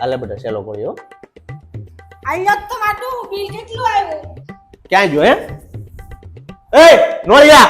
આલે બેટા સેલો પડ્યો આલ્યો તો માટું બિલ કેટલું આવ્યું? ક્યાં જો હે એ નોળિયા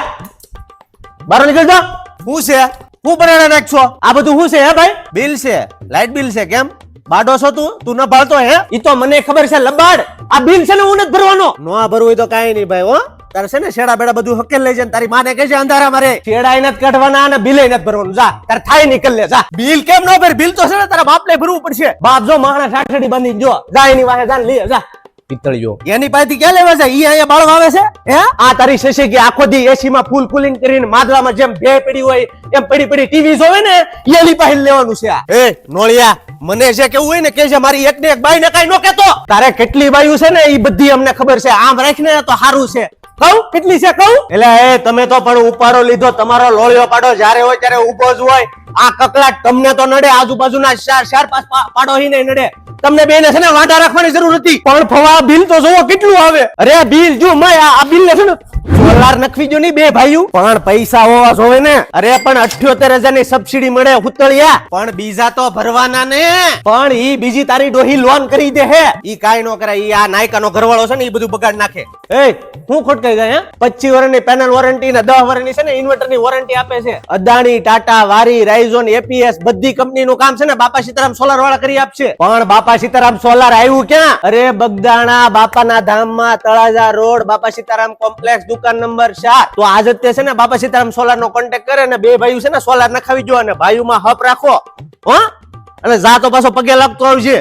બાર નીકળ જા શું છે? હું બનાવી નાખશો? આ બધું શું છે હે ભાઈ બિલ છે, લાઈટ બિલ છે. કેમ બાડો છો તું ન ભાળતો હે? ઈ તો મને ખબર છે લબાડ આ બિલ છે ને હું નથી ભરવાનો નો ભરવું હોય તો કાંઈ નહીં ભાઈ. હો તારે છે ને શેડા બેડા બધું હકેલ લઈ જાય ને તારી માને કહે છે અંધારા મારે છેડાય નથી કાઢવાના અને બિલે નથી ભરવાનું જા તાર થાય નીકળ લે જા બિલ કેમ ન ભર? બિલ તો છે ને તારા બાપને ભરવું પડશે. બાપ જો માણસ ઠાઠડી બાંધી જો જા એની વાહે જા લે જા પિત્તળિયો એની પાસેથી ક્યાં લેવા છે? ઈ અહીંયા બાળવા આવે છે હે? આ તારી શશી કે આખો દી એસી માં ફૂલ કુલિંગ કરીને માદલામાં જેમ બે પડી હોય એમ પડી પડી ટીવી જોવે ને એની પાસે લેવાનું છે આ એ નોળિયા, મને જે કેવું હોય ને કે છે, મારી એક ને એક બાઈ ને કાઈ નો કેતો. તારે કેટલી બાયું છે ને એ બધી અમને ખબર છે આમ રાખને તો સારું છે કહું કેટલી છે કહું એટલે એ તમે તો પણ ઉપાડો લીધો તમારો લોળિયો પાડો જ્યારે હોય ત્યારે ઊભો જ હોય આ કકડાટ તમને તો નડે આજુબાજુના ચાર પાંચ પાડો હી નહીં નડે તમને બેને છે ને વાંટા રાખવાની જરૂર નથી પણ ફવા બિલ તો જોવો કેટલું આવે અરે બિલ જો મય આ બિલ ને છે ને સોલાર નખવી જો નહીં બે ભાઈઓ પણ પૈસા હોવા જોવે ને અરે પણ 78,000 ની સબસિડી મળે હુતળિયા પણ બીજા તો ભરવાના ને. પણ ઈ બીજી તારી ડોહી લોન કરી દે હે ઈ કાઈ નો કરાય. ઈ આ નાયકાનો ઘરવાળો છે ને ઈ બધું બગાડ નાખે. એ હું ખોટકાઈ જાય હે 25 વર્ષની પેનલ વોરંટી ને 10 વર્ષની છે ને ઇન્વર્ટર ની વોરંટી આપે છે અદાણી ટાટા વારી રાઇઝોન એપીએસ બધી કંપની નું કામ છે ને બાપા સીતારામ સોલાર વાળા કરી આપશે પણ બાપા સીતારામ સોલાર આવ્યું ક્યાં અરે બગદાણા બાપાના ધામમાં તળાજા રોડ બાપા સીતારામ કોમ્પ્લેક્સ દુકાન નંબર 4 તો આજ જ તે છે ને બાપા સીતારામ સોલાર નો કોન્ટેક્ટ કરે ને બે ભાઈઓ છે ને સોલાર નખાવી જો અને ભાઈઓમાં હપ રાખો હો અને જા તો પાછો પગે લાગતો આવજે.